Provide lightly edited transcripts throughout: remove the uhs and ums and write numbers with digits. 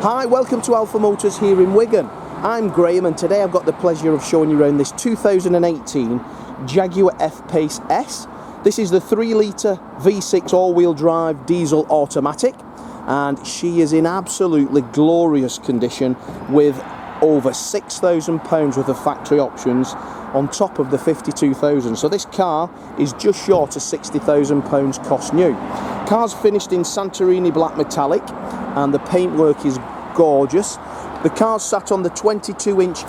Hi, welcome to Alpha Motors here in Wigan. I'm Graham and today I've got the pleasure of showing you around this 2018 Jaguar F-Pace S. This is the 3-litre V6 all-wheel drive diesel automatic, and she is in absolutely glorious condition with over £6,000 worth of factory options on top of the 52,000. So this car is just short of £60,000 cost new. Car's finished in Santorini black metallic and the paintwork is gorgeous. The car's sat on the 22-inch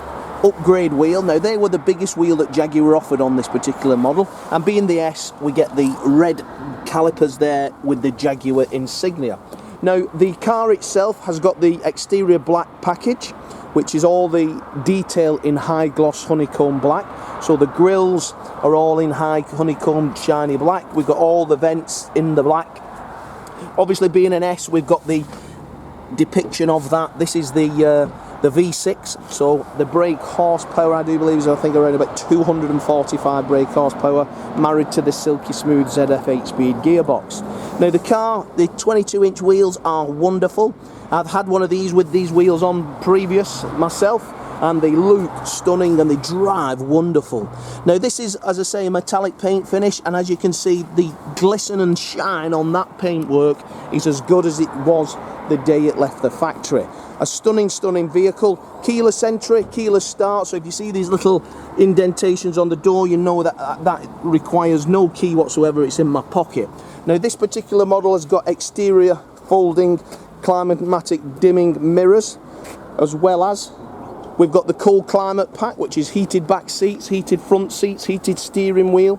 upgrade wheel. Now they were the biggest wheel that Jaguar offered on this particular model, and being the S, we get the red calipers there with the Jaguar insignia. Now the car itself has got the exterior black package, which is all the detail in high gloss honeycomb black. So the grills are all in high honeycomb shiny black. We've got all the vents in the black. Obviously being an S, we've got the depiction of that. This is the V6, so the brake horsepower I do believe is, I think, around about 245 brake horsepower, married to the silky smooth ZF 8-speed gearbox. Now the car, the 22-inch wheels are wonderful. I've had one of these with these wheels on previous myself, and they look stunning and they drive wonderful. Now this is, as I say, a metallic paint finish, and as you can see, the glisten and shine on that paintwork is as good as it was the day it left the factory. A stunning vehicle. Keyless entry, keyless start, so if you see these little indentations on the door, you know that that requires no key whatsoever. It's in my pocket. Now this particular model has got exterior folding climatic dimming mirrors, as well as we've got the cold climate pack, which is heated back seats, heated front seats, heated steering wheel.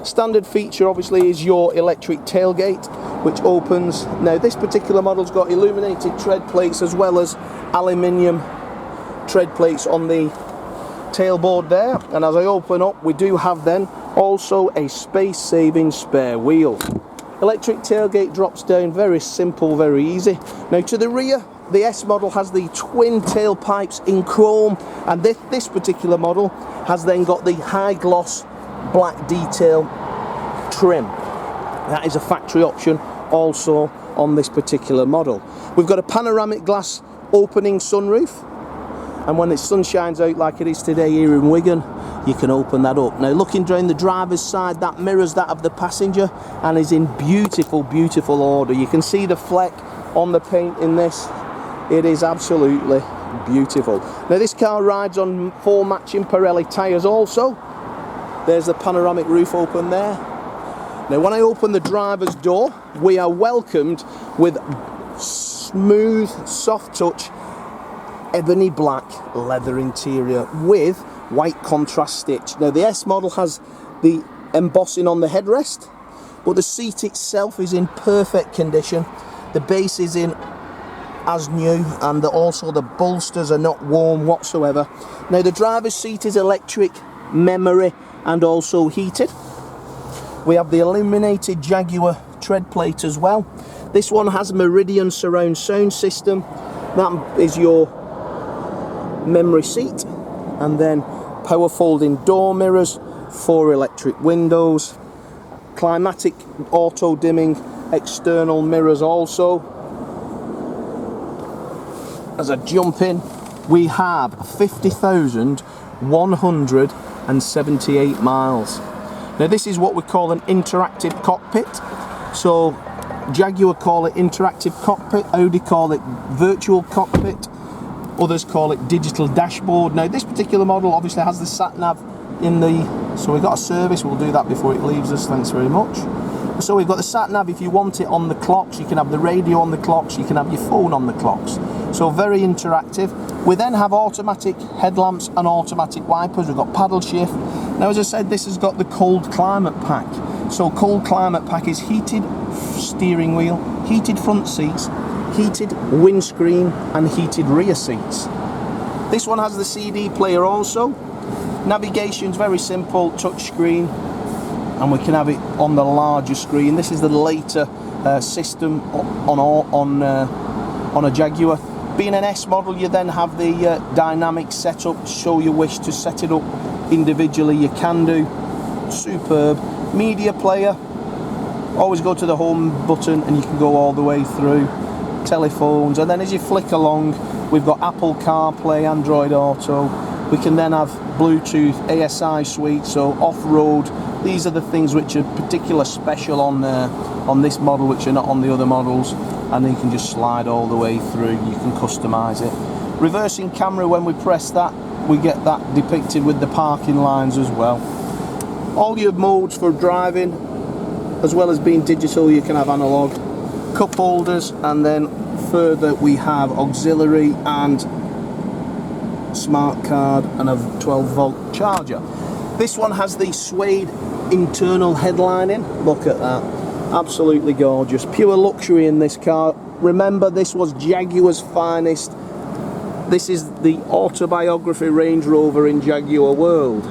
Standard feature obviously is your electric tailgate, which opens. Now this particular model's got illuminated tread plates as well as aluminium tread plates on the tailboard there, and as I open up we do have then also a space saving spare wheel. Electric tailgate drops down, very simple, very easy. Now to the rear, the S model has the twin tailpipes in chrome, and this particular model has then got the high gloss black detail trim. That is a factory option also on this particular model. We've got a panoramic glass opening sunroof, and when the sun shines out like it is today here in Wigan, you can open that up. Now looking down the driver's side, that mirrors that of the passenger and is in beautiful order. You can see the fleck on the paint in this. It is absolutely beautiful. Now this car rides on 4 matching Pirelli tyres also. There's the panoramic roof open there. Now when I open the driver's door, we are welcomed with smooth, soft touch, ebony black leather interior with white contrast stitch. Now the S model has the embossing on the headrest, but the seat itself is in perfect condition. The base is in as new, and also the bolsters are not worn whatsoever. Now the driver's seat is electric, memory, and also heated. We have the illuminated Jaguar tread plate as well. This one has Meridian surround sound system. That is your memory seat, and then power folding door mirrors, 4 electric windows, climatic auto dimming external mirrors also. As I jump in, we have 50,178 miles. Now this is what we call an interactive cockpit. So Jaguar call it interactive cockpit, Audi call it virtual cockpit, others call it digital dashboard. Now this particular model obviously has the sat nav in the, so we've got a service, we'll do that before it leaves us, thanks very much. So we've got the sat nav if you want it on the clocks, you can have the radio on the clocks, you can have your phone on the clocks. So very interactive. We then have automatic headlamps and automatic wipers. We've got paddle shift. Now as I said, this has got the cold climate pack. So cold climate pack is heated steering wheel, heated front seats, heated windscreen and heated rear seats. This one has the CD player also. Navigation's very simple, touch screen, and we can have it on the larger screen. This is the later system on a Jaguar. Being an S model, you then have the dynamic setup, so you wish to set it up individually, you can do. Superb. Media player, always go to the home button and you can go all the way through. telephones, and then as you flick along, we've got Apple CarPlay, Android Auto. We can then have Bluetooth, ASI suite, so off-road. These are the things which are particularly special on this model, which are not on the other models. And then you can just slide all the way through. You can customize it. Reversing camera, when we press that, we get that depicted with the parking lines as well. All your modes for driving, as well as being digital, you can have analog. Cup holders, and then further we have auxiliary and smart card and a 12-volt charger. This one has the suede internal headlining. Look at that, absolutely gorgeous. Pure luxury in this car. Remember, this was Jaguar's finest. This is the autobiography Range Rover in Jaguar world.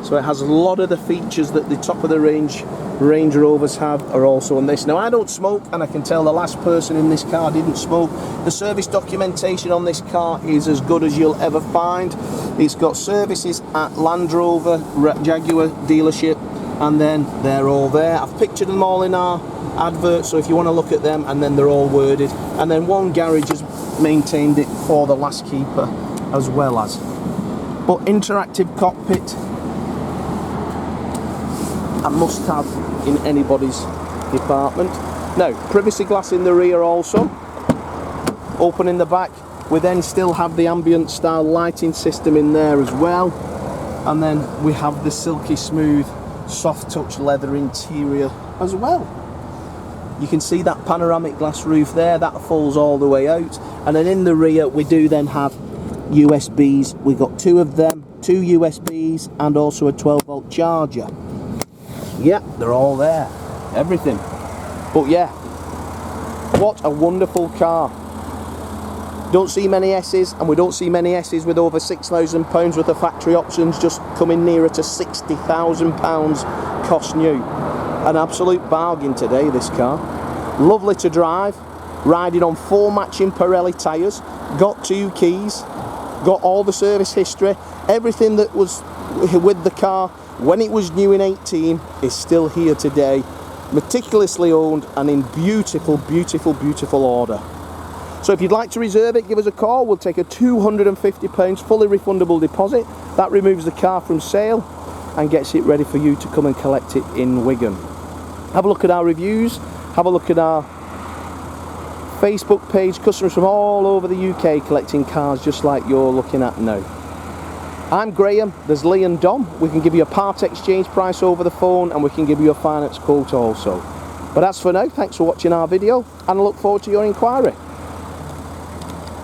So it has a lot of the features that the top of the range Range Rovers have are also on this. Now, I don't smoke, and I can tell the last person in this car didn't smoke. The service documentation on this car is as good as you'll ever find. It's got services at Land Rover, Jaguar dealership, and then they're all there. I've pictured them all in our advert, so if you want to look at them, and then they're all worded. And then one garage has maintained it for the last keeper as well as. But interactive cockpit, a must-have in anybody's department. Now, privacy glass in the rear also. Open in the back. We then still have the ambient style lighting system in there as well. And then we have the silky smooth, soft touch leather interior as well. You can see that panoramic glass roof there, that falls all the way out. And then in the rear we do then have USBs. We've got two of them, two USBs, and also a 12-volt charger. Yeah, they're all there, everything. But yeah, what a wonderful car. Don't see many S's, and we don't see many S's with over £6,000 worth of factory options, just coming nearer to £60,000 cost new. An absolute bargain today, this car. Lovely to drive, riding on 4 matching Pirelli tyres, got 2 keys, got all the service history, everything that was with the car when it was new in 18 is still here today, meticulously owned and in beautiful, beautiful, beautiful order. So if you'd like to reserve it, give us a call. We'll take a £250 fully refundable deposit. That removes the car from sale and gets it ready for you to come and collect it in Wigan. Have a look at our reviews, have a look at our Facebook page. Customers from all over the UK collecting cars just like you're looking at now. I'm Graham, there's Lee and Dom. We can give you a part exchange price over the phone, and we can give you a finance quote also. But as for now, thanks for watching our video, and I look forward to your inquiry.